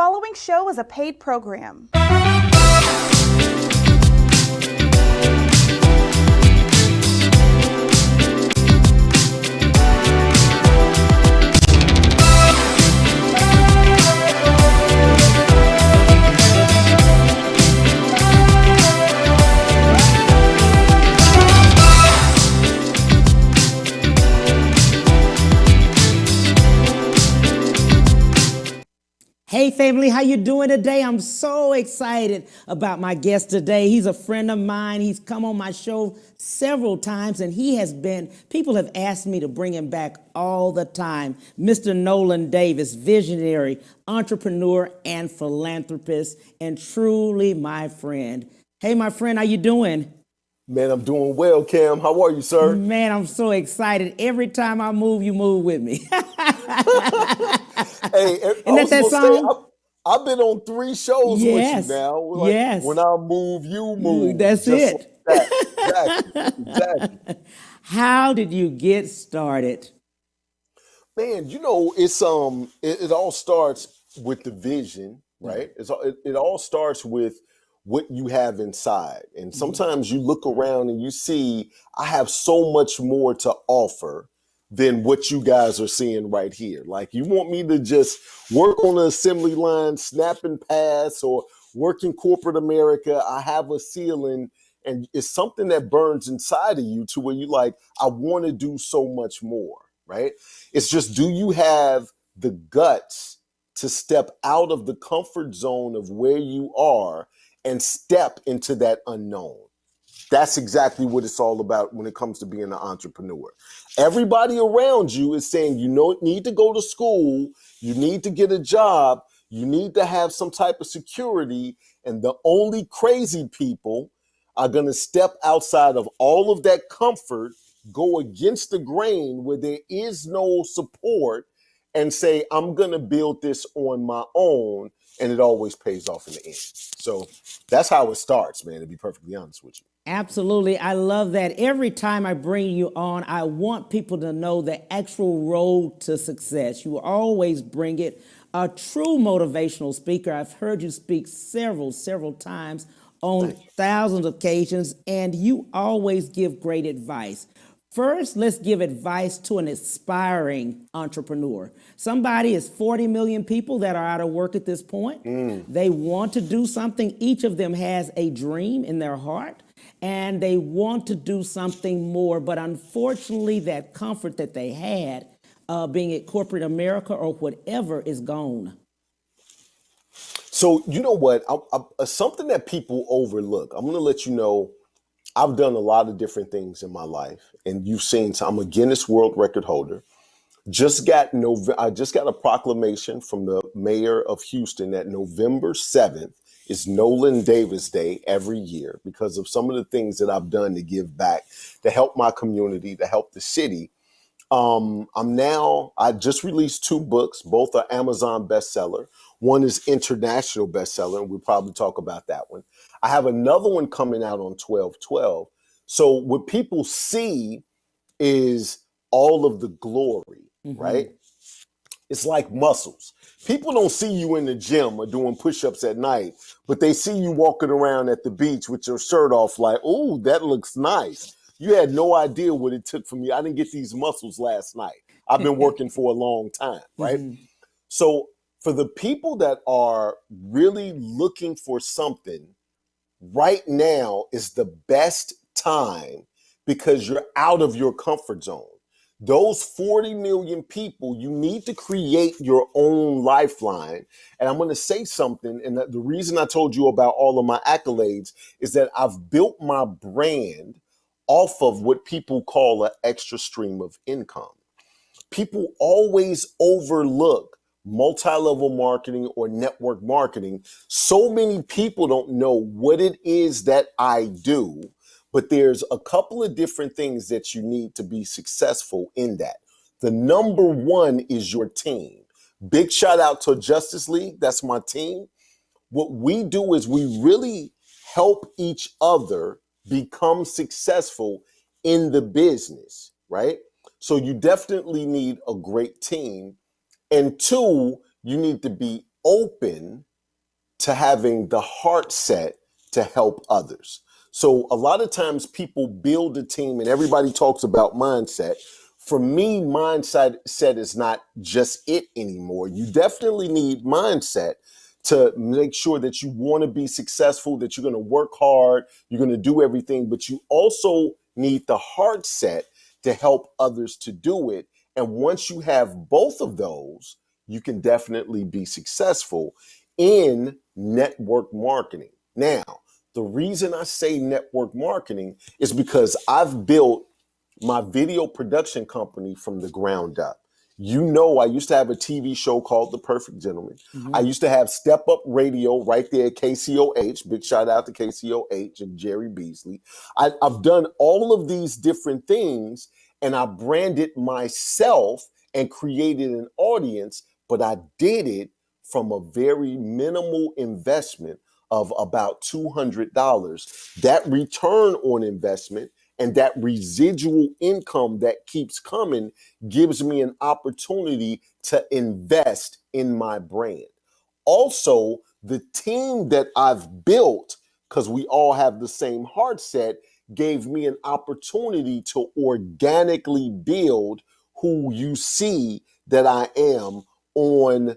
following show is a paid program. Hey family, how you doing today? I'm so excited about my guest today. He's a friend of mine. He's come on my show several times and people have asked me to bring him back all the time. Mr. Nolan Davis, visionary, entrepreneur, and philanthropist, and truly my friend. Hey, my friend, how you doing? Man, I'm doing well, Cam. How are you, sir? Man, I'm so excited. Every time I move, you move with me. Hey, Isn't that that song? I've been on 3 shows with you Yes, now. Like, when yes. I move, you move. That's Just like it. that. Exactly. How did you get started? Man, it all starts with the vision, right? It all starts with what you have inside. And sometimes you look around and you see I have so much more to offer than what you guys are seeing right here. Like, you want me to just work on the assembly line, snap and pass, or work in corporate America. I have a ceiling, and it's something that burns inside of you to where you like, I want to do so much more, right? It's just, do you have the guts to step out of the comfort zone of where you are and step into that unknown? That's exactly what it's all about when it comes to being an entrepreneur. Everybody around you is saying you need to go to school, you need to get a job, you need to have some type of security, and the only crazy people are going to step outside of all of that comfort, go against the grain where there is no support, and say, I'm going to build this on my own, and it always pays off in the end. So that's how it starts, man, to be perfectly honest with you. Absolutely. I love that. Every time I bring you on, I want people to know the actual road to success. You always bring it. A true motivational speaker. I've heard you speak several times on thousands of occasions, and you always give great advice. First, let's give advice to an aspiring entrepreneur. Somebody is 40 million people that are out of work at this point. They want to do something. Each of them has a dream in their heart, and they want to do something more. But unfortunately, that comfort that they had being at corporate America or whatever is gone. So, you know what? Something that people overlook. I'm going to let you know, I've done a lot of different things in my life, and you've seen. So I'm a Guinness World Record holder. I just got a proclamation from the mayor of Houston that November 7th is Nolan Davis Day every year because of some of the things that I've done to give back, to help my community, to help the city. I just released 2 books. Both are Amazon bestseller. One is international bestseller, and we'll probably talk about that one. I have another one coming out on 12/12. So what people see is all of the glory, right? It's like muscles. People don't see you in the gym or doing push-ups at night, but they see you walking around at the beach with your shirt off like, oh, that looks nice. You had no idea what it took for me. I didn't get these muscles last night. I've been working for a long time, right? So for the people that are really looking for something, right now is the best time because you're out of your comfort zone. Those 40 million people, you need to create your own lifeline. And I'm going to say something, and the reason I told you about all of my accolades is that I've built my brand off of what people call an extra stream of income. People always overlook multi-level marketing or network marketing. So many people don't know what it is that I do, but there's a couple of different things that you need to be successful in that. The number one is your team. Big shout out to Justice League. That's my team. What we do is we really help each other become successful in the business, right? So you definitely need a great team. And 2, you need to be open to having the heart set to help others. So a lot of times people build a team and everybody talks about mindset. For me, mindset is not just it anymore. You definitely need mindset to make sure that you want to be successful, that you're going to work hard, you're going to do everything, but you also need the heart set to help others to do it. And once you have both of those, you can definitely be successful in network marketing. Now, the reason I say network marketing is because I've built my video production company from the ground up. You know, I used to have a TV show called The Perfect Gentleman. I used to have Step Up Radio right there at KCOH. Big shout out to KCOH and Jerry Beasley. I've done all of these different things and I branded myself and created an audience, but I did it from a very minimal investment of about $200. That return on investment and that residual income that keeps coming gives me an opportunity to invest in my brand. Also, the team that I've built, because we all have the same heart set, gave me an opportunity to organically build who you see that I am on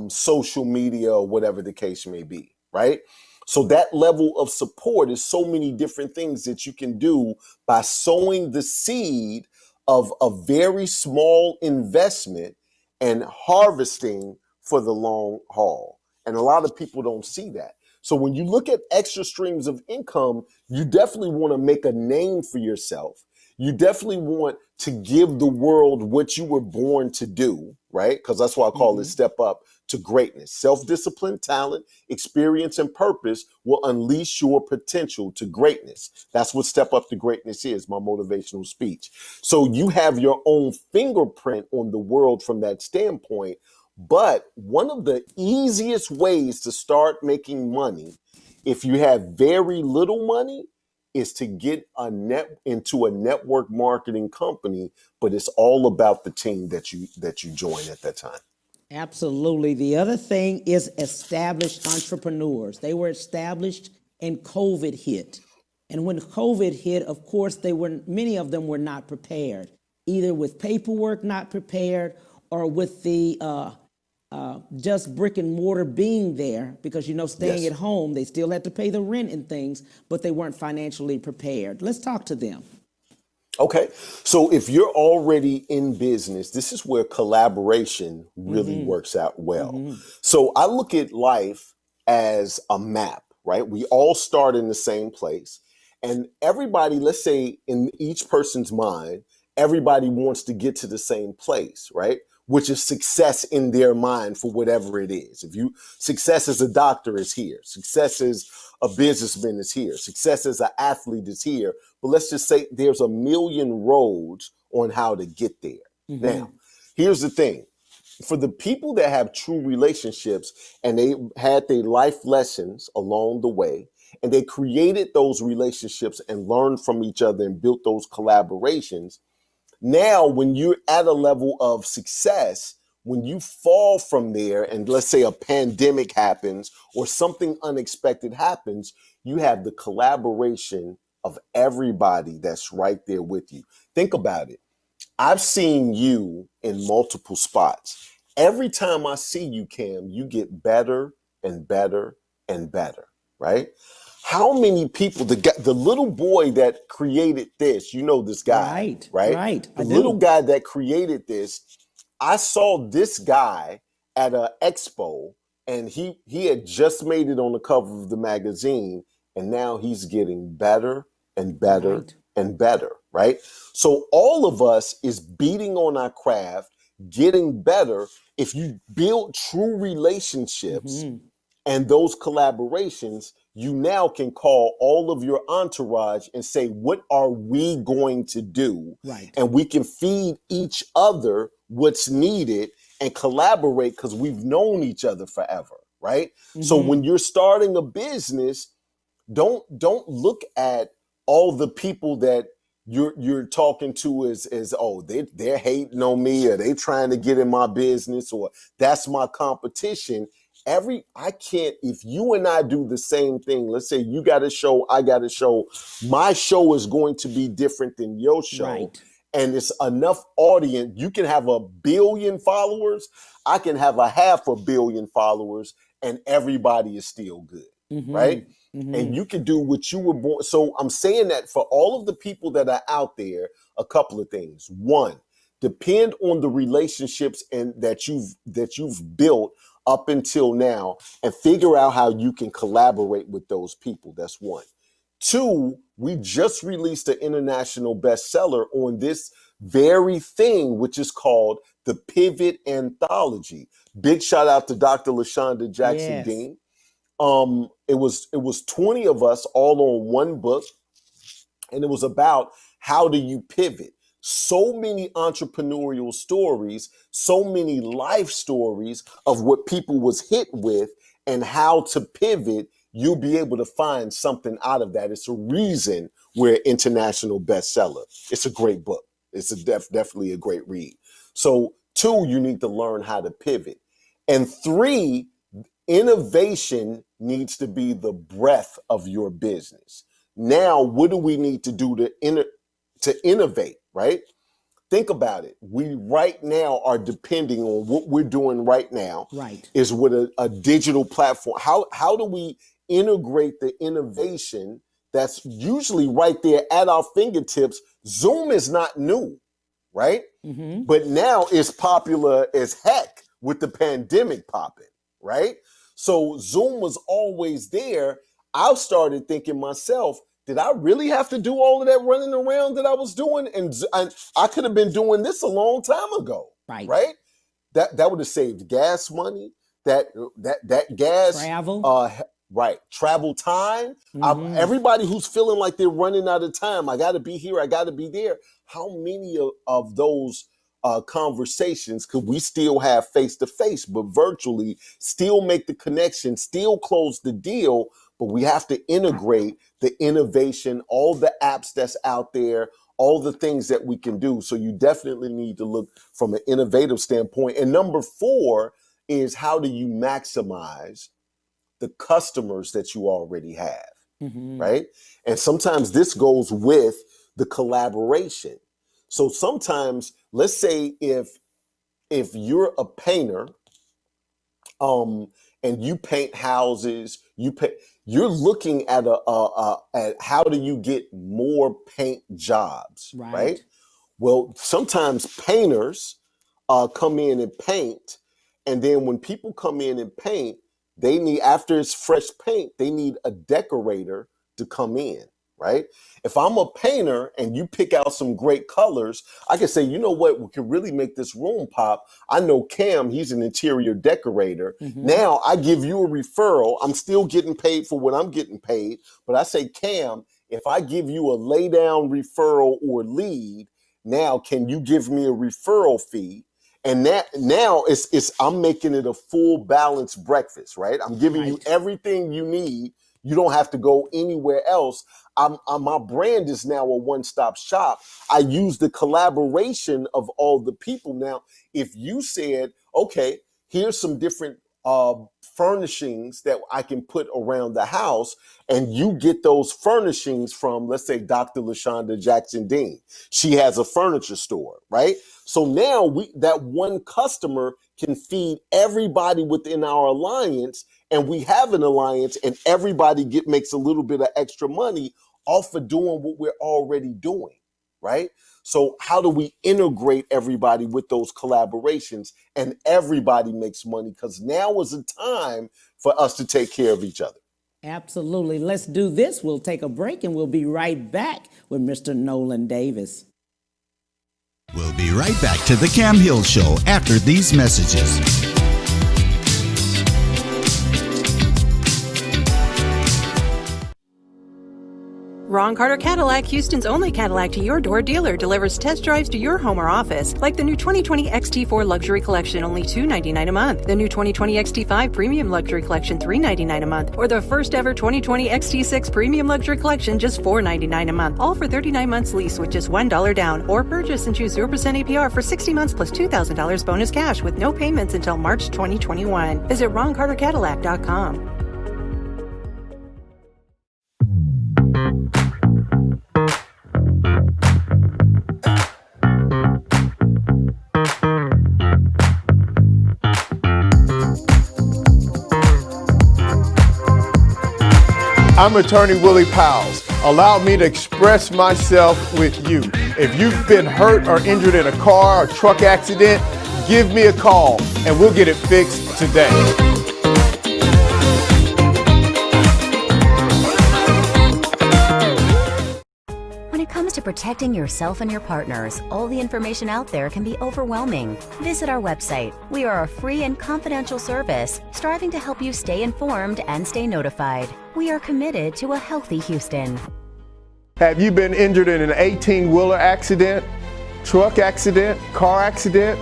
social media or whatever the case may be, right? So that level of support is so many different things that you can do by sowing the seed of a very small investment and harvesting for the long haul. And a lot of people don't see that. So when you look at extra streams of income, you definitely want to make a name for yourself. You definitely want to give the world what you were born to do, right? Because that's why I call it Step Up to Greatness. Self-discipline, talent, experience, and purpose will unleash your potential to greatness. That's what Step Up to Greatness is, my motivational speech. So you have your own fingerprint on the world from that standpoint. But one of the easiest ways to start making money, if you have very little money, is to get into a network marketing company, but it's all about the team that you join at that time. Absolutely. The other thing is established entrepreneurs. They were established and COVID hit. And when COVID hit, of course, many of them were not prepared, either with paperwork not prepared or with the just brick and mortar being there, because, staying Yes. at home, they still had to pay the rent and things, but they weren't financially prepared. Let's talk to them. Okay. So if you're already in business, this is where collaboration really works out well. So I look at life as a map, right? We all start in the same place. And everybody, let's say in each person's mind, everybody wants to get to the same place, right? Which is success in their mind for whatever it is. Success as a doctor is here. Success as a businessman is here. Success as an athlete is here. But let's just say there's a million roads on how to get there. Now, here's the thing. For the people that have true relationships and they had their life lessons along the way, and they created those relationships and learned from each other and built those collaborations, now, when you're at a level of success, when you fall from there and let's say a pandemic happens or something unexpected happens, you have the collaboration of everybody that's right there with you. Think about it. I've seen you in multiple spots. Every time I see you, Cam, you get better and better and better, right? How many people, the little boy that created this, this guy, Right. The little guy that created this, I saw this guy at an expo and he had just made it on the cover of the magazine and now he's getting better and better and better, right? So all of us is beating on our craft, getting better. If you build true relationships and those collaborations, you now can call all of your entourage and say, what are we going to do? Right. And we can feed each other what's needed and collaborate because we've known each other forever, right? So when you're starting a business, don't look at all the people that you're talking to as oh, they're hating on me or they trying to get in my business or that's my competition. I can't, if you and I do the same thing, let's say you got a show, I got a show, my show is going to be different than your show. Right. And it's enough audience. You can have 1 billion followers. I can have 500 million followers, and everybody is still good, right? And you can do what you were born. So I'm saying that for all of the people that are out there, a couple of things. One, depend on the relationships and that you've built up until now, and figure out how you can collaborate with those people. That's one. Two, we just released an international bestseller on this very thing, which is called the Pivot Anthology. Big shout out to Dr. LaShonda Jackson Dean. It was 20 of us all on one book, and it was about how do you pivot. So many entrepreneurial stories, so many life stories of what people was hit with and how to pivot. You'll be able to find something out of that. It's a reason we're an international bestseller. It's a great book. It's definitely a great read. So 2, you need to learn how to pivot. And 3, innovation needs to be the breath of your business. Now, what do we need to do to innovate, right? Think about it. We right now are depending on what we're doing right now. Right. Is with a digital platform. How do we integrate the innovation that's usually right there at our fingertips? Zoom is not new, right? But now it's popular as heck with the pandemic popping, right? So Zoom was always there. I started thinking myself, did I really have to do all of that running around that I was doing? And I could have been doing this a long time ago, right? That would have saved gas money. That gas travel, right? Travel time. Everybody who's feeling like they're running out of time, I got to be here, I got to be there. How many of those conversations could we still have face to face, but virtually still make the connection, still close the deal? But we have to integrate the innovation, all the apps that's out there, all the things that we can do. So you definitely need to look from an innovative standpoint. And number 4 is, how do you maximize the customers that you already have, right? And sometimes this goes with the collaboration. So sometimes, let's say if you're a painter, and you paint houses, you're looking at at how do you get more paint jobs, right? Well, sometimes painters come in and paint, and then when people come in and paint, they need, after it's fresh paint, they need a decorator to come in, right? If I'm a painter and you pick out some great colors, I can say, you know what, we can really make this room pop. I know Cam, he's an interior decorator. Now I give you a referral. I'm still getting paid for what I'm getting paid, but I say, Cam, if I give you a lay down referral or lead, now can you give me a referral fee? And that now I'm making it a full balanced breakfast, right? I'm giving you everything you need. You don't have to go anywhere else. My brand is now a one-stop shop. I use the collaboration of all the people. Now, if you said, okay, here's some different furnishings that I can put around the house, and you get those furnishings from, let's say, Dr. LaShonda Jackson Dean. She has a furniture store, right? So now that one customer can feed everybody within our alliance, and we have an alliance, and everybody makes a little bit of extra money off of doing what we're already doing, right? So how do we integrate everybody with those collaborations, and everybody makes money? Because now is the time for us to take care of each other. Absolutely. Let's do this. We'll take a break and we'll be right back with Mr. Nolan Davis. We'll be right back to the Cam Hill Show after these messages. Ron Carter Cadillac, Houston's only Cadillac to your door dealer, delivers test drives to your home or office, like the new 2020 XT4 Luxury Collection, only $299 a month. The new 2020 XT5 Premium Luxury Collection, $399 a month. Or the first ever 2020 XT6 Premium Luxury Collection, just $499 a month. All for 39 months lease with just $1 down. Or purchase and choose 0% APR for 60 months plus $2,000 bonus cash with no payments until March 2021. Visit RonCarterCadillac.com. I'm attorney Willie Powles. Allow me to express myself with you. If you've been hurt or injured in a car or truck accident, give me a call and we'll get it fixed today. When it comes to protecting yourself and your partners, all the information out there can be overwhelming. Visit our website. We are a free and confidential service, striving to help you stay informed and stay notified. We are committed to a healthy Houston. Have you been injured in an 18-wheeler accident, truck accident, car accident?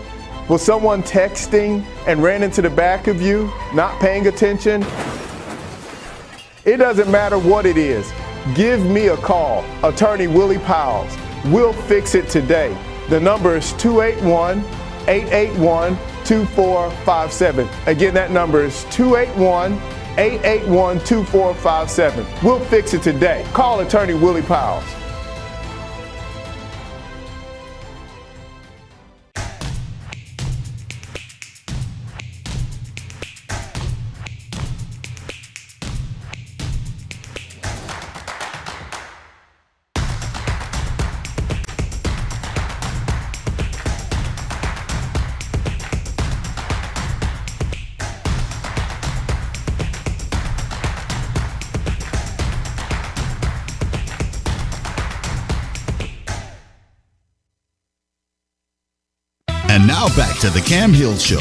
Was someone texting and ran into the back of you, not paying attention? It doesn't matter what it is. Give me a call, attorney Willie Powles. We'll fix it today. The number is 281-881-2457. Again, that number is 281-881-2457. We'll fix it today. Call attorney Willie Powles. And now back to the Cam Hill Show.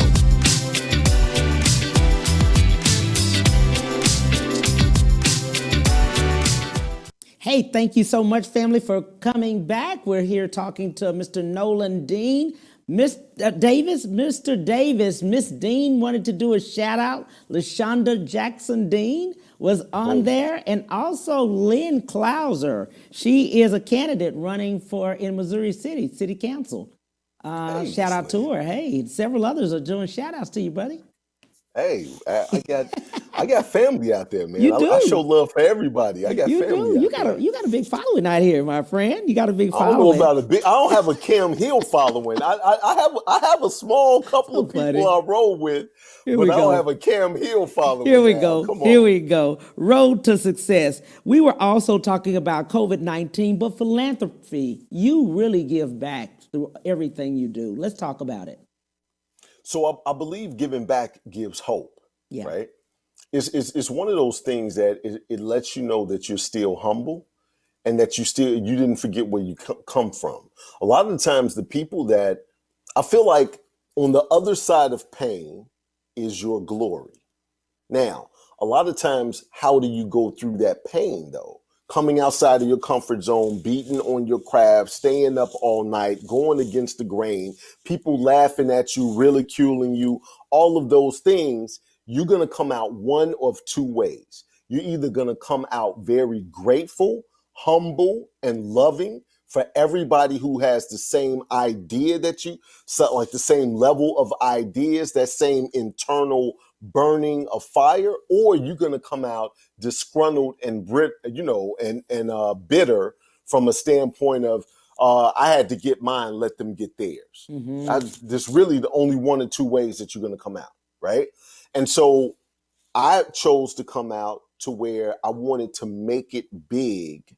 Hey, thank you so much, family, for coming back. We're here talking to Mr. Nolan Dean. Mr. Davis, Miss Dean wanted to do a shout out. LaShonda Jackson Dean was on there, and also Lynn Clouser. She is a candidate running in Missouri City Council. Shout out to her. Hey, several others are doing shout outs to you, buddy. Hey, I got family out there, man. You do. I show love for everybody. I got You family. do. Out there. You got a big following out here, my friend. You got a big I following. don't know about a big. I don't have a Cam Hill following. I have a small couple of people buddy. I roll with, but I don't have a Cam Hill following. Here we now. go. Come on. Here we go. Road to success. We were also talking about COVID-19, but philanthropy. You really give back through everything you do. Let's talk about it. So I believe giving back gives hope. Yeah. Right. It's one of those things that it lets you know that you're still humble and that you didn't forget where you come from. A lot of the times the people that I feel like on the other side of pain is your glory. Now, a lot of times, how do you go through that pain though? Coming outside of your comfort zone, beating on your craft, staying up all night, going against the grain, people laughing at you, ridiculing you, all of those things. You're going to come out one of two ways. You're either going to come out very grateful, humble, and loving for everybody who has the same idea that like the same level of ideas, that same internal burning of fire, or you're going to come out disgruntled and bitter from a standpoint of, I had to get mine, let them get theirs. Mm-hmm. There's really the only one or two ways that you're going to come out, right? And so I chose to come out to where I wanted to make it big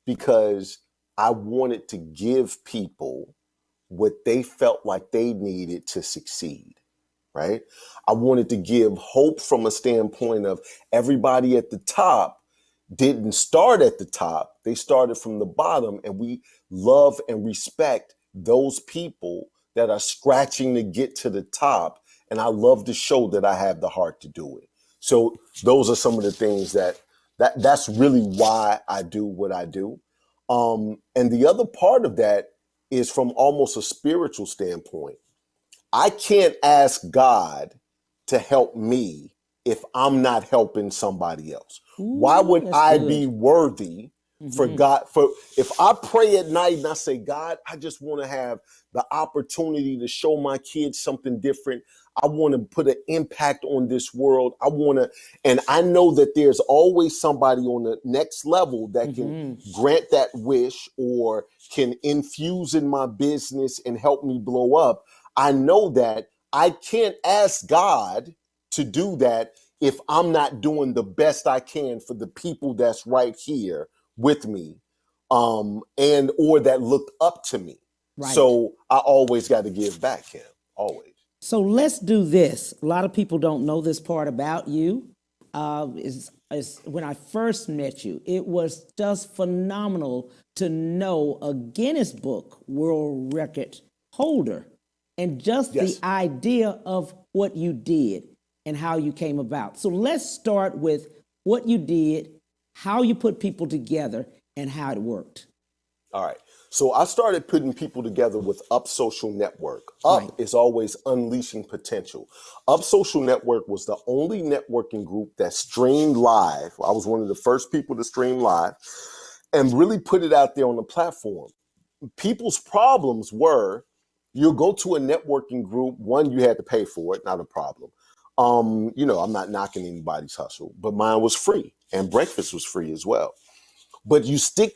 because I wanted to give people what they felt like they needed to succeed, right? I wanted to give hope from a standpoint of everybody at the top didn't start at the top. They started from the bottom, and we love and respect those people that are scratching to get to the top. And I love to show that I have the heart to do it. So those are some of the things that That's really why I do what I do. And the other part of that is from almost a spiritual standpoint. I can't ask God to help me if I'm not helping somebody else. Why would that's I good. be worthy for God? For if I pray at night and I say, God, I just want to have the opportunity to show my kids something different. I want to put an impact on this world. And I know that there's always somebody on the next level that can grant that wish or can infuse in my business and help me blow up. I know that I can't ask God to do that if I'm not doing the best I can for the people that's right here with me, and or that looked up to me. Right. So I always got to give back, Kim. Always. So let's do this. A lot of people don't know this part about you. Is when I first met you, it was just phenomenal to know a Guinness Book World Record holder and just Yes. the idea of what you did and how you came about. So let's start with what you did, how you put people together, and how it worked. All right. So I started putting people together with Up Social Network. Up Right. is always unleashing potential. Up Social Network was the only networking group that streamed live. I was one of the first people to stream live and really put it out there on the platform. People's problems were, you'll go to a networking group, one, you had to pay for it, not a problem. I'm not knocking anybody's hustle, but mine was free and breakfast was free as well. But you stuck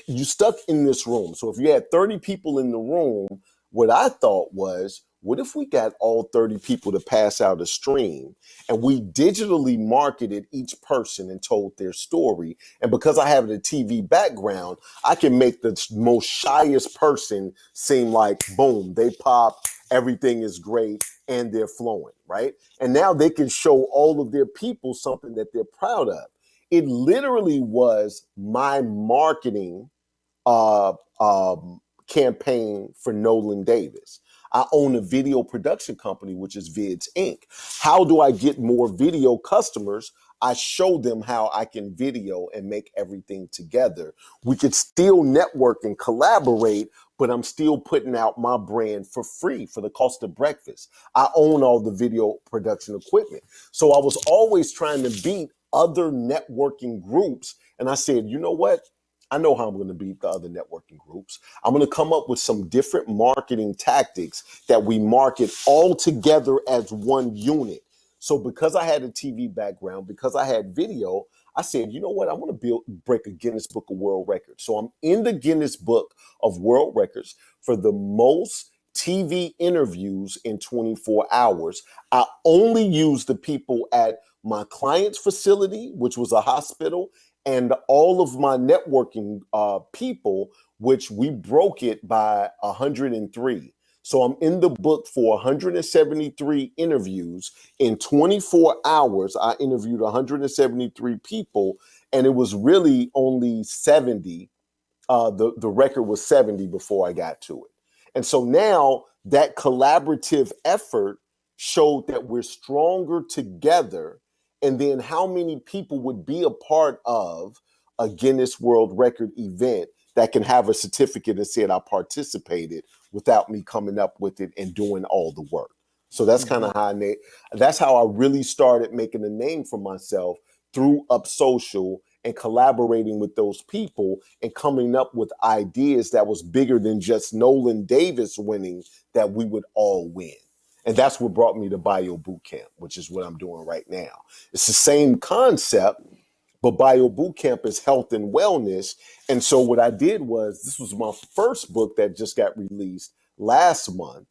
in this room. So if you had 30 people in the room, what I thought was, what if we got all 30 people to pass out a stream and we digitally marketed each person and told their story? And because I have a TV background, I can make the most shyest person seem like, boom, they pop, everything is great, and they're flowing, right? And now they can show all of their people something that they're proud of. It literally was my marketing campaign for Nolan Davis. I own a video production company, which is Vids Inc. How do I get more video customers? I show them how I can video and make everything together. We could still network and collaborate, but I'm still putting out my brand for free for the cost of breakfast. I own all the video production equipment. So I was always trying to beat other networking groups. And I said, you know what? I know how I'm going to beat the other networking groups. I'm going to come up with some different marketing tactics that we market all together as one unit. So because I had a TV background, because I had video, I said, you know what? I want to break a Guinness Book of World Records. So I'm in the Guinness Book of World Records for the most TV interviews in 24 hours. I only used the people at my client's facility, which was a hospital, and all of my networking people, which we broke it by 103. So I'm in the book for 173 interviews. In 24 hours, I interviewed 173 people, and it was really only 70. The record was 70 before I got to it. And so now that collaborative effort showed that we're stronger together. And then how many people would be a part of a Guinness World Record event that can have a certificate that said I participated without me coming up with it and doing all the work. So that's kind of that's how I really started making a name for myself, through Up Social and collaborating with those people and coming up with ideas that was bigger than just Nolan Davis winning, that we would all win. And that's what brought me to Bio Bootcamp, which is what I'm doing right now. It's the same concept, but Bio Bootcamp is health and wellness. And so what I did was, this was my first book that just got released last month.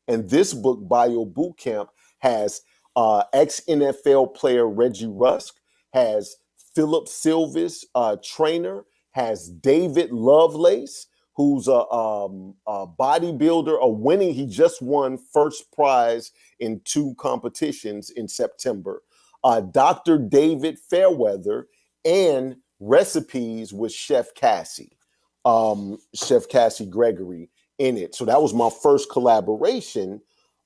And this book, Bio Bootcamp, has ex-NFL player Reggie Rusk, has Philip Silva's trainer, has David Lovelace, who's a bodybuilder, he just won first prize in 2 competitions in September. Dr. David Fairweather, and recipes with Chef Cassie Gregory in it. So that was my first collaboration.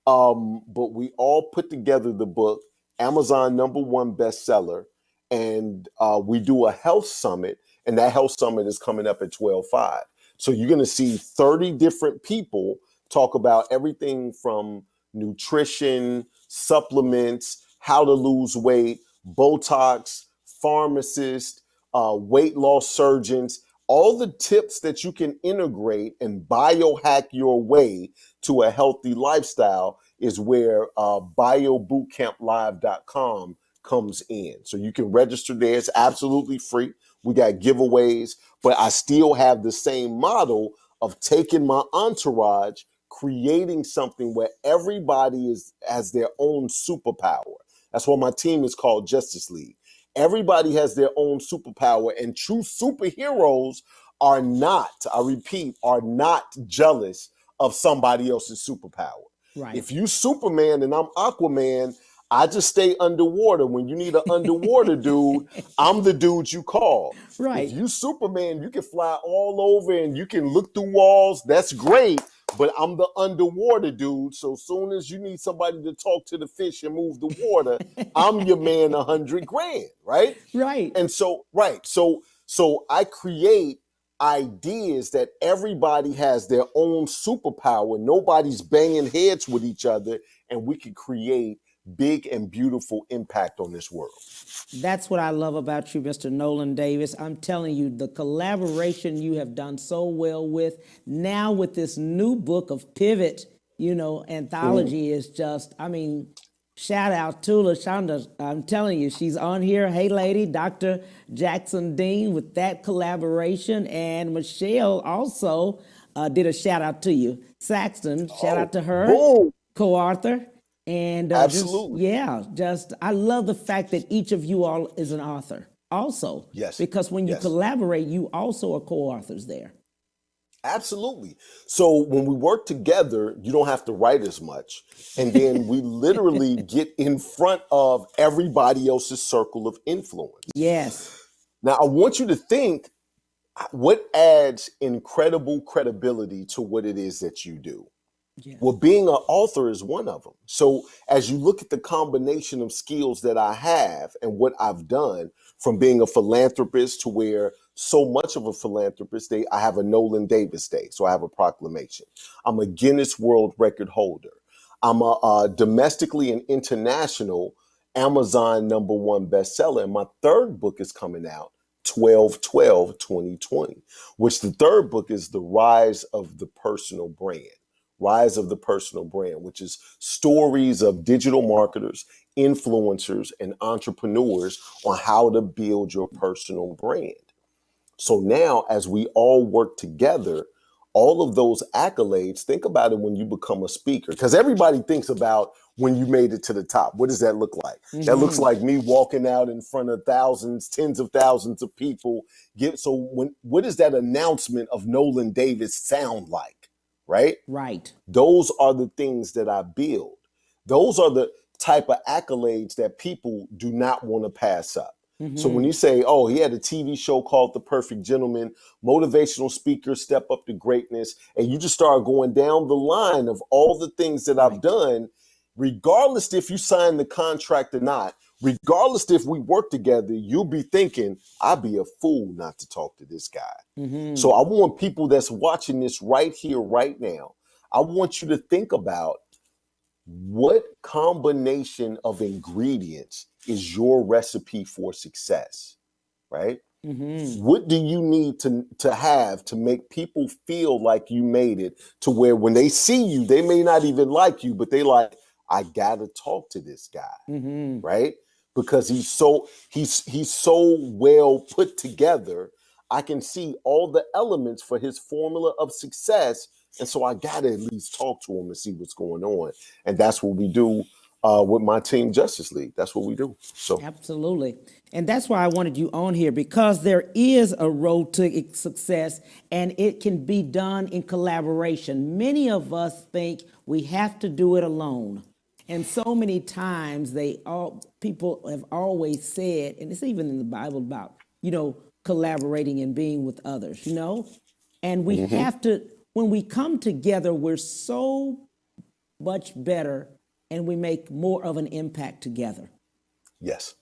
But we all put together the book, Amazon #1 bestseller. and we do a health summit, and that health summit is coming up at 12/5. So you're going to see 30 different people talk about everything from nutrition, supplements, how to lose weight, Botox, pharmacists, weight loss surgeons, all the tips that you can integrate and biohack your way to a healthy lifestyle is where biobootcamplive.com comes in. So you can register there. It's absolutely free. We got giveaways, but I still have the same model of taking my entourage, creating something where everybody has their own superpower. That's why my team is called Justice League. Everybody has their own superpower, and true superheroes are not, I repeat, are not jealous of somebody else's superpower. Right. If you Superman and I'm Aquaman, I just stay underwater. When you need an underwater dude, I'm the dude you call. Right. If you Superman, you can fly all over and you can look through walls. That's great. But I'm the underwater dude. So as soon as you need somebody to talk to the fish and move the water, I'm your man, $100,000, right? Right. And so, right. So I create ideas that everybody has their own superpower. Nobody's banging heads with each other, and we can create big and beautiful impact on this world. That's what I love about you, Mr. Nolan Davis. I'm telling you, the collaboration you have done so well with, now with this new book of Pivot, Anthology is just, shout out to LaShonda. I'm telling you, she's on here. Hey, lady, Dr. Jackson Dean with that collaboration. And Michelle also did a shout out to you. Saxton, shout out to her, boom. co-author. And absolutely. I love the fact that each of you all is an author also. Yes. Because when you collaborate, you also are co-authors there. Absolutely. So when we work together, you don't have to write as much. And then we literally get in front of everybody else's circle of influence. Yes. Now, I want you to think what adds incredible credibility to what it is that you do. Yeah. Well, being an author is one of them. So as you look at the combination of skills that I have and what I've done, from being a philanthropist to where so much of a philanthropist, I have a Nolan Davis Day. So I have a proclamation. I'm a Guinness World Record holder. I'm a domestically and international Amazon #1 bestseller. And my third book is coming out 12/12/2020, which the third book is The Rise of the Personal Brand. Rise of the Personal Brand, which is stories of digital marketers, influencers, and entrepreneurs on how to build your personal brand. So now, as we all work together, all of those accolades, think about it when you become a speaker, because everybody thinks about when you made it to the top. What does that look like? Mm-hmm. That looks like me walking out in front of thousands, tens of thousands of people. What does that announcement of Nolan Davis sound like? Right? Right. Those are the things that I build. Those are the type of accolades that people do not want to pass up. Mm-hmm. So when you say, oh, he had a TV show called The Perfect Gentleman, motivational speaker, step up to greatness, and you just start going down the line of all the things that I've done, regardless if you sign the contract or not, regardless if we work together, you'll be thinking, I'd be a fool not to talk to this guy. Mm-hmm. So I want people that's watching this right here, right now, I want you to think about what combination of ingredients is your recipe for success, right? Mm-hmm. What do you need to have to make people feel like you made it, to where when they see you, they may not even like you, but they like, I gotta talk to this guy, right? Because he's so well put together. I can see all the elements for his formula of success, and so I gotta at least talk to him and see what's going on. And that's what we do with my team, Justice League. That's what we do. So absolutely, and that's why I wanted you on here, because there is a road to success, and it can be done in collaboration. Many of us think we have to do it alone. And so many times people have always said, and it's even in the Bible about, collaborating and being with others, and we have to, when we come together, we're so much better and we make more of an impact together. Yes,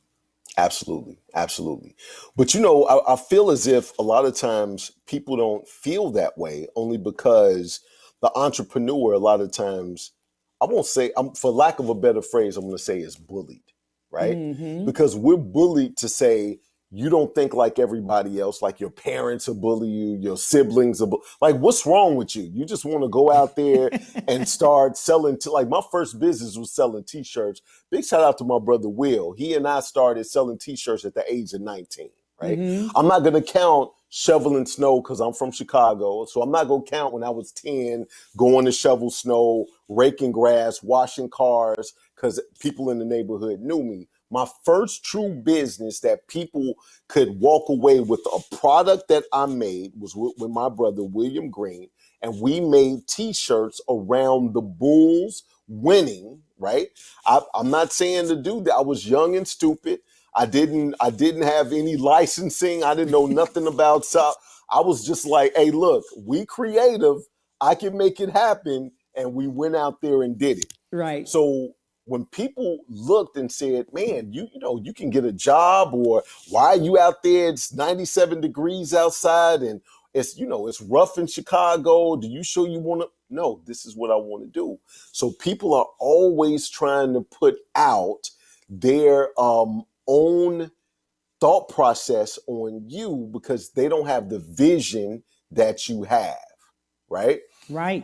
Absolutely. Absolutely. But I feel as if a lot of times people don't feel that way only because the entrepreneur, a lot of times, I won't say, for lack of a better phrase, I'm going to say is bullied, right? Because we're bullied to say, you don't think like everybody else, like your parents will bully you, your siblings will like, what's wrong with you? You just want to go out there and start selling. Like my first business was selling t-shirts. Big shout out to my brother Will. He and I started selling t-shirts at the age of 19, right? I'm not going to count shoveling snow because I'm from Chicago. So I'm not going to count when I was 10, going to shovel snow, raking grass, washing cars, because people in the neighborhood knew me. My first true business that people could walk away with a product that I made was with my brother, William Green. And we made t-shirts around the Bulls winning, right? I'm not saying to do that. I was young and stupid. I didn't have any licensing. I didn't know nothing about stuff. I was just like, hey, look, we creative. I can make it happen. And we went out there and did it. Right. So when people looked and said, man, you can get a job, or why are you out there? It's 97 degrees outside and it's rough in Chicago. Do you sure you want to? No, this is what I want to do. So people are always trying to put out their own thought process on you because they don't have the vision that you have, right? Right.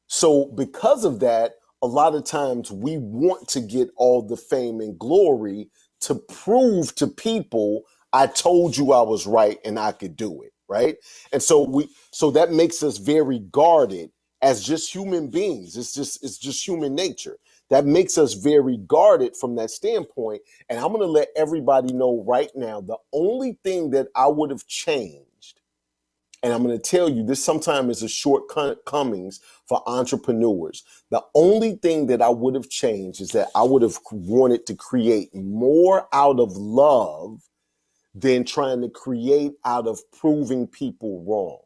So because of that, a lot of times we want to get all the fame and glory to prove to people, I told you I was right and I could do it, right? And so that makes us very guarded as just human beings. It's just human nature. That makes us very guarded from that standpoint. And I'm going to let everybody know right now, the only thing that I would have changed, and I'm going to tell you, this sometimes is a shortcomings for entrepreneurs. The only thing that I would have changed is that I would have wanted to create more out of love than trying to create out of proving people wrong,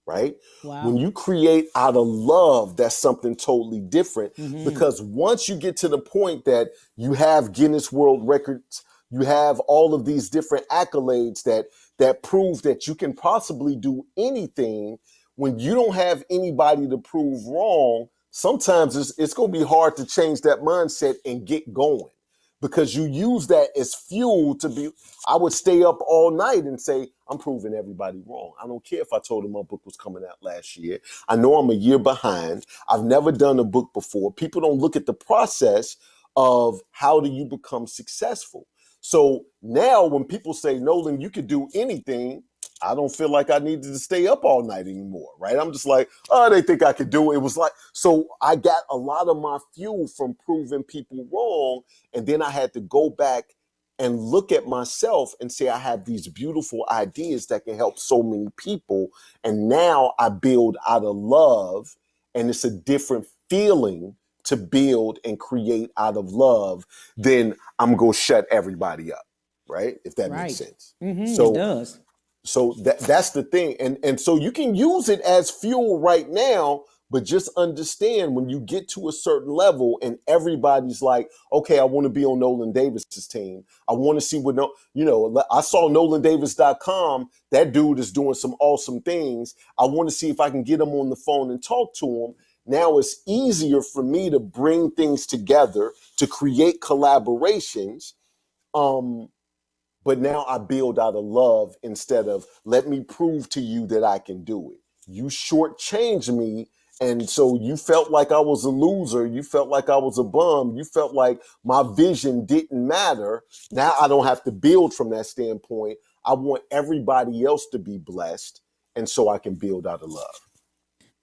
right? Wow. When you create out of love, that's something totally different because once you get to the point that you have Guinness World Records, you have all of these different accolades that prove that you can possibly do anything. When you don't have anybody to prove wrong, sometimes it's going to be hard to change that mindset and get going because you use that as fuel I would stay up all night and say, I'm proving everybody wrong. I don't care if I told them my book was coming out last year. I know I'm a year behind. I've never done a book before. People don't look at the process of how do you become successful. So now when people say, Nolan, you could do anything, I don't feel like I needed to stay up all night anymore, right? I'm just like, oh, they think I could do it. It was like, so I got a lot of my fuel from proving people wrong. And then I had to go back and look at myself and say, I have these beautiful ideas that can help so many people. And now I build out of love, and it's a different feeling to build and create out of love, then I'm going to shut everybody up, right? If that makes sense. So it does. So that's the thing. And so you can use it as fuel right now, but just understand when you get to a certain level and everybody's like, okay, I want to be on Nolan Davis's team. I want to see what, I saw NolanDavis.com. That dude is doing some awesome things. I want to see if I can get him on the phone and talk to him. Now it's easier for me to bring things together, to create collaborations. But now I build out of love instead of let me prove to you that I can do it. You shortchanged me. And so you felt like I was a loser. You felt like I was a bum. You felt like my vision didn't matter. Now I don't have to build from that standpoint. I want everybody else to be blessed. And so I can build out of love.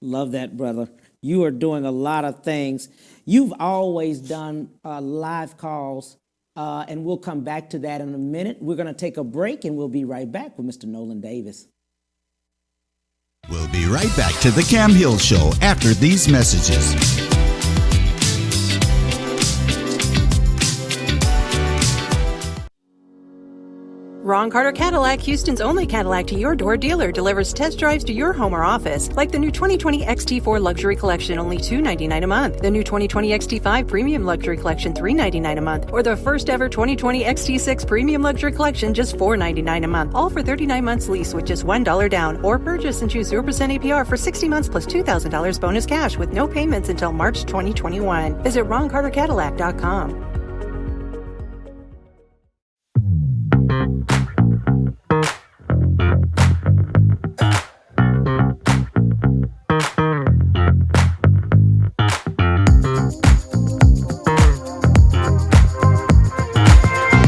Love that, brother. You are doing a lot of things. You've always done live calls, and we'll come back to that in a minute. We're going to take a break, and we'll be right back with Mr. Nolan Davis. We'll be right back to the Cam Hill Show after these messages. Ron Carter Cadillac, Houston's only Cadillac to your door dealer, delivers test drives to your home or office, like the new 2020 XT4 Luxury Collection, only $299 a month, the new 2020 XT5 Premium Luxury Collection, $399 a month, or the first ever 2020 XT6 Premium Luxury Collection, just $499 a month, all for 39 months lease with just $1 down, or purchase and choose 0% APR for 60 months plus $2,000 bonus cash with no payments until March 2021. Visit RonCarterCadillac.com.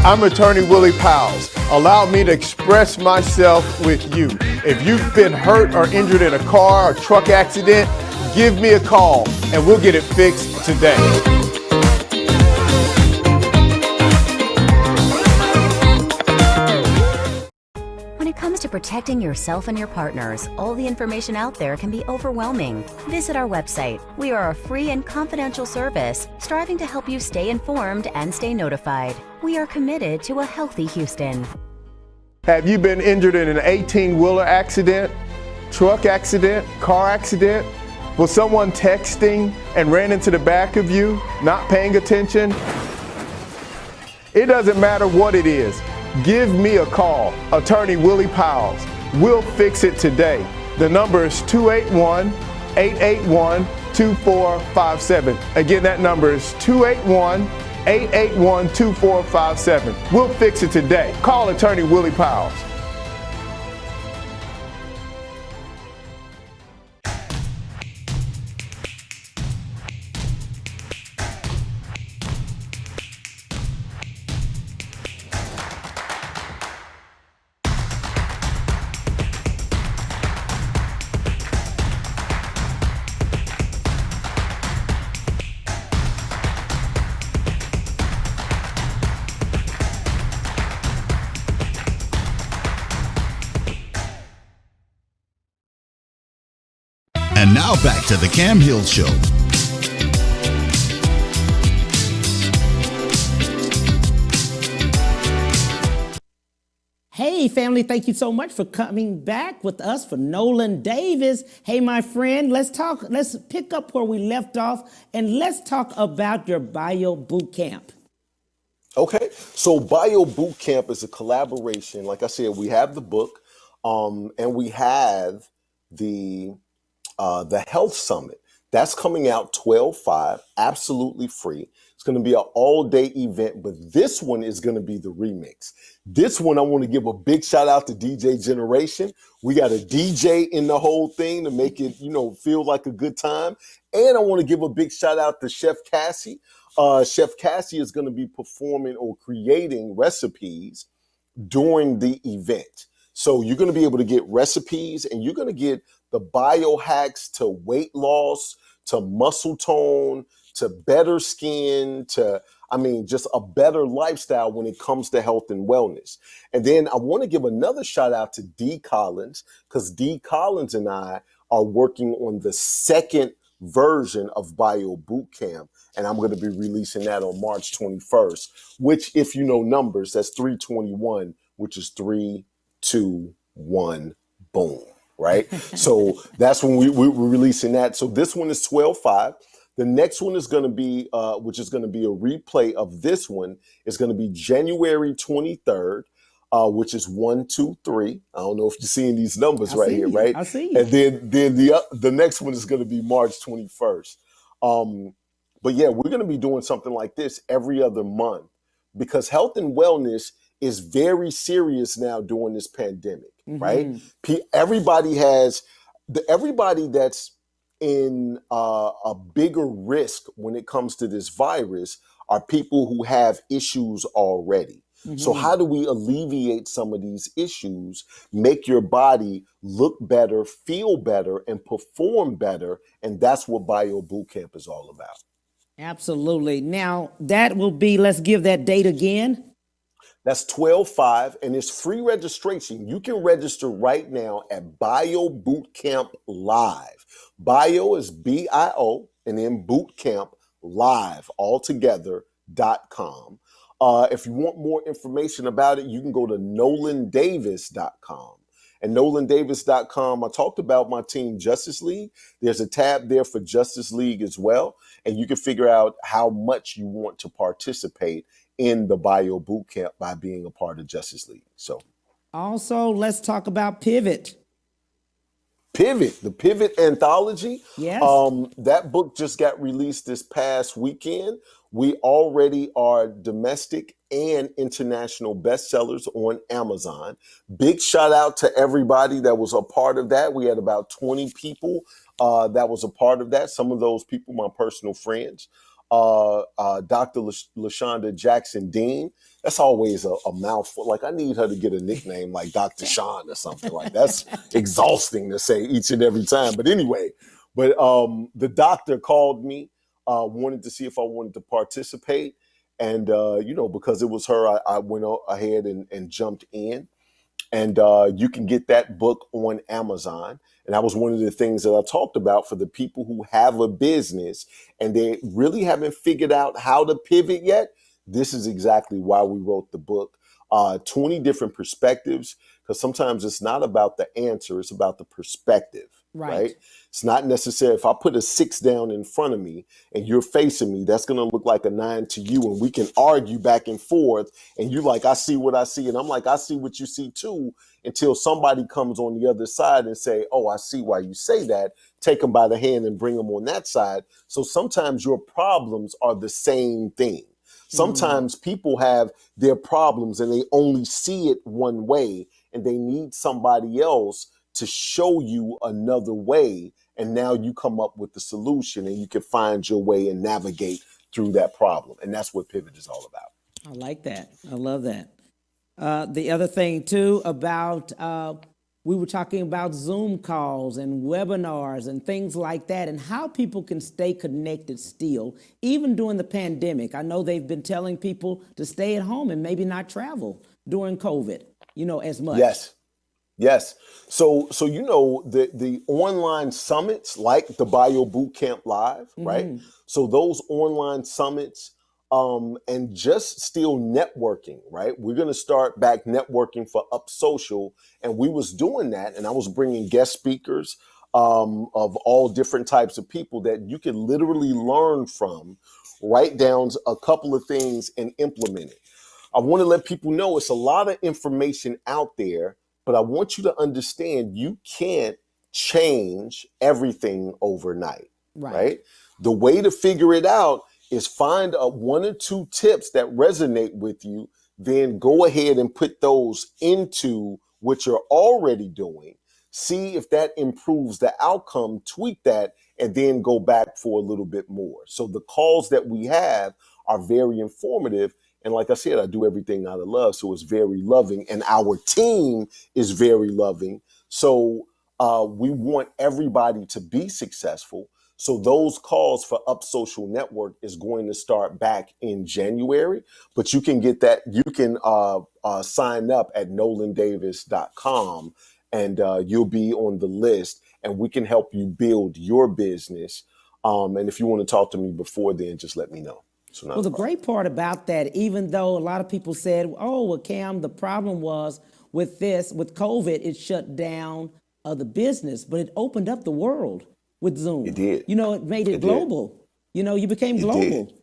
I'm Attorney Willie Powles. Allow me to express myself with you. If you've been hurt or injured in a car or truck accident, give me a call and we'll get it fixed today. When it comes to protecting yourself and your partners, all the information out there can be overwhelming. Visit our website. We are a free and confidential service striving to help you stay informed and stay notified. We are committed to a healthy Houston. Have you been injured in an 18-wheeler accident, truck accident, car accident? Was someone texting and ran into the back of you, not paying attention? It doesn't matter what it is. Give me a call, Attorney Willie Powles. We'll fix it today. The number is 281-881-2457. Again, that number is 281-881-2457. We'll fix it today. Call Attorney Willie Powles. And now back to the Cam Hill Show. Hey, family, thank you so much for coming back with us for Nolan Davis. Hey, my friend, let's pick up where we left off and let's talk about your bio boot camp. Okay, so Bio Boot Camp is a collaboration. Like I said, we have the book, and we have the Health Summit. That's coming out 12/5, absolutely free. It's going to be an all-day event, but this one is going to be the remix. This one, I want to give a big shout out to DJ Generation. We got a DJ in the whole thing to make it, feel like a good time. And I want to give a big shout out to Chef Cassie. Chef Cassie is going to be performing or creating recipes during the event. So you're going to be able to get recipes and you're going to get the biohacks to weight loss, to muscle tone, to better skin, just a better lifestyle when it comes to health and wellness. And then I want to give another shout out to D. Collins, because D. Collins and I are working on the second version of Bio Boot Camp. And I'm going to be releasing that on March 21st, which, if you know numbers, that's 321, which is 3, 2, 1, boom. Right? So that's when we're releasing that. So this one is 12/5. The next one is going to be, which is going to be a replay of this one, is going to be January 23rd, which is 1, 2, 3. I don't know if you're seeing these numbers here, right? I see you. And then the next one is going to be March 21st. But yeah, we're going to be doing something like this every other month because health and wellness is very serious now during this pandemic, right? Everybody that's in a bigger risk when it comes to this virus are people who have issues already. So how do we alleviate some of these issues, make your body look better, feel better, and perform better? And that's what Bio Boot Camp is all about. Absolutely. Now, that will be, let's give that date again. That's 12/5, and it's free registration. You can register right now at Bio Boot Camp Live. Bio is BIO, and then Boot Camp Live altogether.com. If you want more information about it, you can go to nolandavis.com. And nolandavis.com, I talked about my team, Justice League. There's a tab there for Justice League as well. And you can figure out how much you want to participate in the bio bootcamp by being a part of Justice League. So Also, let's talk about Pivot. Pivot, the Pivot Anthology. Yes. That book just got released this past weekend. We already are domestic and international bestsellers on Amazon. Big shout out to everybody that was a part of that. We had about 20 people that was a part of that. Some of those people, my personal friends. Dr. LaShonda Jackson Dean. That's always a mouthful. Like, I need her to get a nickname like Dr. Sean or something. Like, that's exhausting to say each and every time. But anyway, the doctor called me, wanted to see if I wanted to participate. And, because it was her, I went ahead and jumped in. And you can get that book on Amazon. And that was one of the things that I talked about for the people who have a business and they really haven't figured out how to pivot yet. This is exactly why we wrote the book. 20 different perspectives, because sometimes it's not about the answer, it's about the perspective, right? It's not necessary. If I put a 6 down in front of me and you're facing me, that's going to look like a 9 to you. And we can argue back and forth. And you're like, I see what I see. And I'm like, I see what you see too, until somebody comes on the other side and say, oh, I see why you say that. Take them by the hand and bring them on that side. So sometimes your problems are the same thing. Sometimes people have their problems and they only see it one way and they need somebody else to show you another way. And now you come up with the solution and you can find your way and navigate through that problem. And that's what Pivot is all about. I like that. I love that. The other thing too about, we were talking about Zoom calls and webinars and things like that and how people can stay connected still, even during the pandemic. I know they've been telling people to stay at home and maybe not travel during COVID, as much. Yes. So the online summits like the Bio Bootcamp Live, right? So those online summits and just still networking, right? We're going to start back networking for Up Social. And we was doing that. And I was bringing guest speakers of all different types of people that you can literally learn from, write down a couple of things and implement it. I want to let people know it's a lot of information out there, but I want you to understand you can't change everything overnight, right? The way to figure it out is find 1 or 2 tips that resonate with you, then go ahead and put those into what you're already doing. See if that improves the outcome, tweak that, and then go back for a little bit more. So the calls that we have are very informative. And like I said, I do everything out of love. So it's very loving. And our team is very loving. So we want everybody to be successful. So those calls for Up Social Network is going to start back in January. But you can get that. You can sign up at nolandavis.com and you'll be on the list. And we can help you build your business. And if you want to talk to me before then, just let me know. Well, the great part about that, even though a lot of people said, oh, well, Cam, the problem was with COVID, it shut down the business, but it opened up the world with Zoom. It did. It made it global. You became global. Did.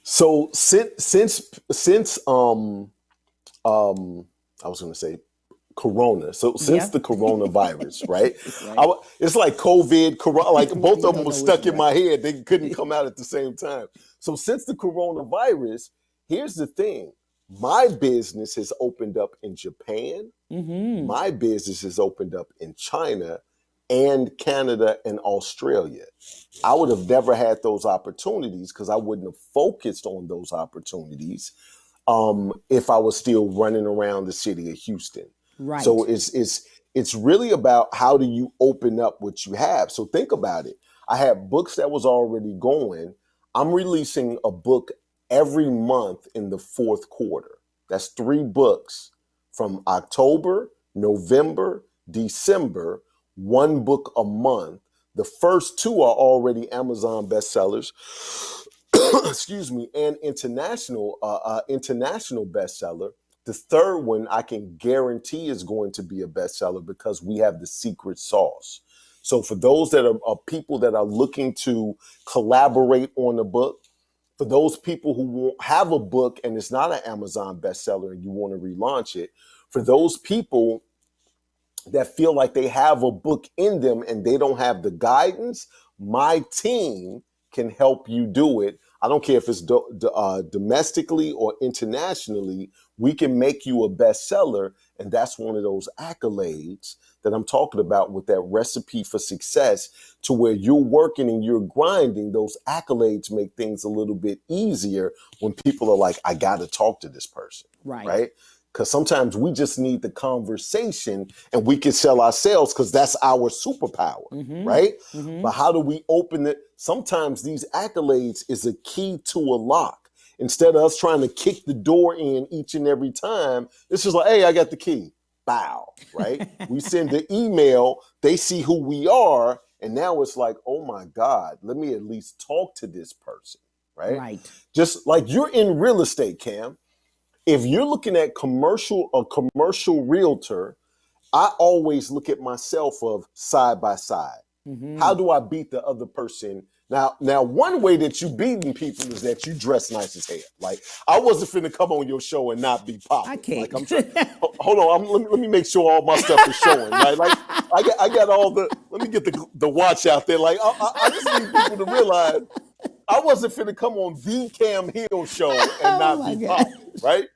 So since I was going to say Corona. So since the coronavirus, right? It's like COVID, Corona, like both of them were stuck in my head. They couldn't come out at the same time. So since the coronavirus, here's the thing. My business has opened up in Japan. My business has opened up in China and Canada and Australia. I would have never had those opportunities because I wouldn't have focused on those opportunities if I was still running around the city of Houston. Right. So it's really about how do you open up what you have. So think about it. I had books that was already going. I'm releasing a book every month in the 4th quarter. That's 3 books from October, November, December, 1 book a month. The first 2 are already Amazon bestsellers. excuse me, and international bestseller. The third one I can guarantee is going to be a bestseller because we have the secret sauce. So for those that are people that are looking to collaborate on a book, for those people who have a book and it's not an Amazon bestseller and you want to relaunch it, for those people that feel like they have a book in them and they don't have the guidance, my team can help you do it. I don't care if it's domestically or internationally, we can make you a bestseller. And that's one of those accolades that I'm talking about with that recipe for success, to where you're working and you're grinding. Those accolades make things a little bit easier when people are like, I got to talk to this person. Right? Because sometimes we just need the conversation and we can sell ourselves because that's our superpower, right? But how do we open it? Sometimes these accolades is a key to a lock. Instead of us trying to kick the door in each and every time, it's just like, hey, I got the key. Bow, right? We send the email, they see who we are, and now it's like, oh my God, let me at least talk to this person, right? Just like you're in real estate, Cam. If you're looking at a commercial realtor, I always look at myself of side by side. How do I beat the other person? Now, one way that you beating people is that you dress nice as hell. Like, I wasn't finna come on your show and not be popping. I can't. Like, I'm trying. Hold on, let me make sure all my stuff is showing. Right? Like, I got all the. Let me get the watch out there. Like, I just need people to realize I wasn't finna come on the Cam Hill show and not be popping. Right?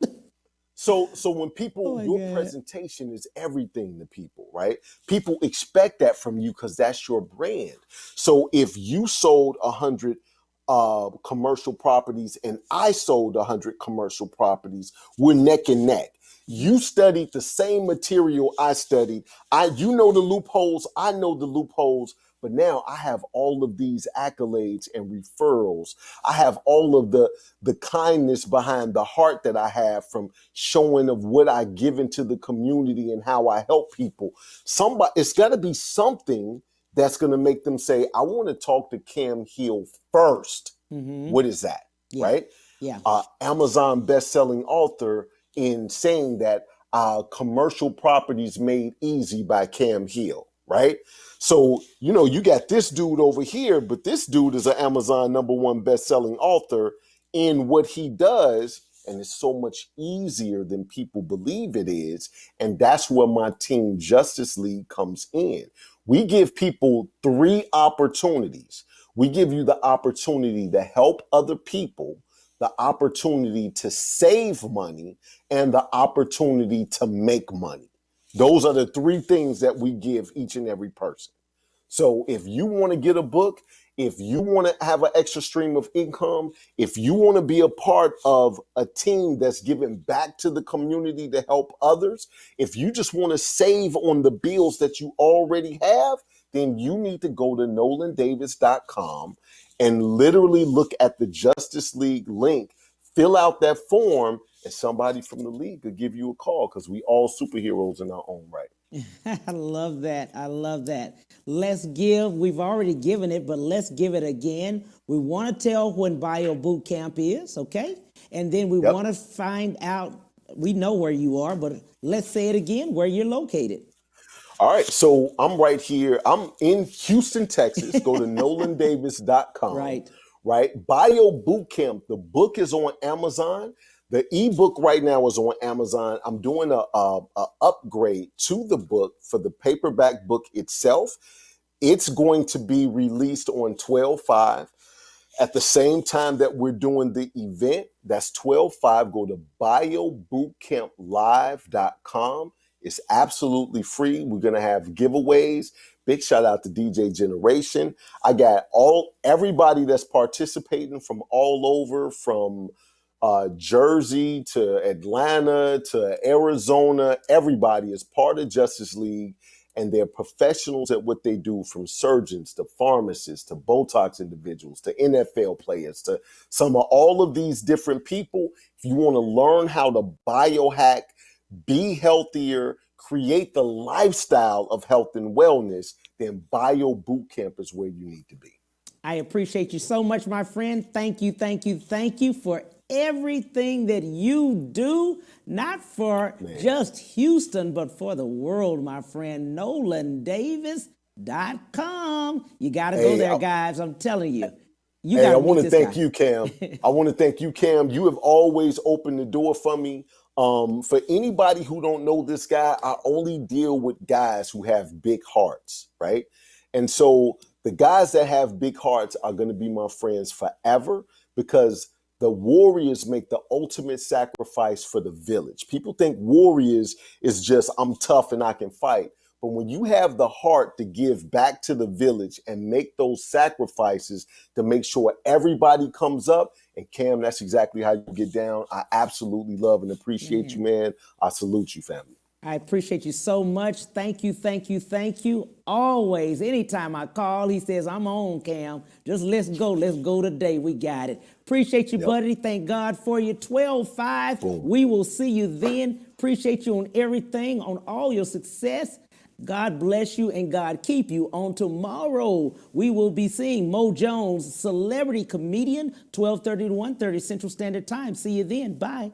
So when people, your presentation is everything to people, right? People expect that from you because that's your brand. So if you sold 100 commercial properties and I sold 100 commercial properties, we're neck and neck. You studied the same material I studied. You know the loopholes, I know the loopholes. But now I have all of these accolades and referrals. I have all of the kindness behind the heart that I have from showing of what I give into the community and how I help people. It's got to be something that's going to make them say, I want to talk to Cam Hill first. What is that? Right? Yeah. Amazon best-selling author in saying that commercial properties made easy by Cam Hill. Right? So, you got this dude over here, but this dude is an Amazon #1 best-selling author in what he does. And it's so much easier than people believe it is. And that's where my team Justice League comes in. We give people 3 opportunities. We give you the opportunity to help other people, the opportunity to save money, and the opportunity to make money. Those are the 3 things that we give each and every person. So if you want to get a book, if you want to have an extra stream of income, if you want to be a part of a team that's giving back to the community to help others, if you just want to save on the bills that you already have, then you need to go to nolandavis.com and literally look at the Justice League link, fill out that form, and somebody from the league could give you a call because we all superheroes in our own right. I love that. I love that. Let's give. We've already given it, but let's give it again. We want to tell when Bio Boot Camp is, okay? And then we want to find out, we know where you are, but let's say it again, where you're located. All right, so I'm right here. I'm in Houston, Texas. Go to nolandavis.com. Right. Bio Bootcamp. The book is on Amazon. The ebook right now is on Amazon. I'm doing a upgrade to the book for the paperback book itself. It's going to be released on 12/5. At the same time that we're doing the event, that's 12/5. Go to biobootcamplive.com. It's absolutely free. We're going to have giveaways. Big shout out to DJ Generation. I got everybody that's participating from all over, from Jersey to Atlanta to Arizona. Everybody is part of Justice League, and they're professionals at what they do, from surgeons to pharmacists to Botox individuals to NFL players to some of all of these different people. If you want to learn how to biohack, be healthier, create the lifestyle of health and wellness, then Bio Bootcamp is where you need to be. I appreciate you so much, my friend. Thank you, thank you, thank you for everything that you do, not for just Houston, but for the world, my friend. NolanDavis.com. You got to go there, guys. I'm telling you. Hey, I want to thank you, Cam. I want to thank you, Cam. You have always opened the door for me. For anybody who don't know this guy, I only deal with guys who have big hearts, right? And so the guys that have big hearts are going to be my friends forever, because the warriors make the ultimate sacrifice for the village. People think warriors is just, I'm tough and I can fight. But when you have the heart to give back to the village and make those sacrifices to make sure everybody comes up, and Cam, that's exactly how you get down. I absolutely love and appreciate you, man. I salute you, family. I appreciate you so much. Thank you, thank you, thank you. Always, anytime I call, he says, I'm on, Cam. Just let's go. Let's go today. We got it. Appreciate you, buddy. Thank God for you. 12-5. We will see you then. Appreciate you on everything, on all your success. God bless you and God keep you. On tomorrow, we will be seeing Mo Jones, celebrity comedian, 12:30 to 1:30 Central Standard Time. See you then. Bye.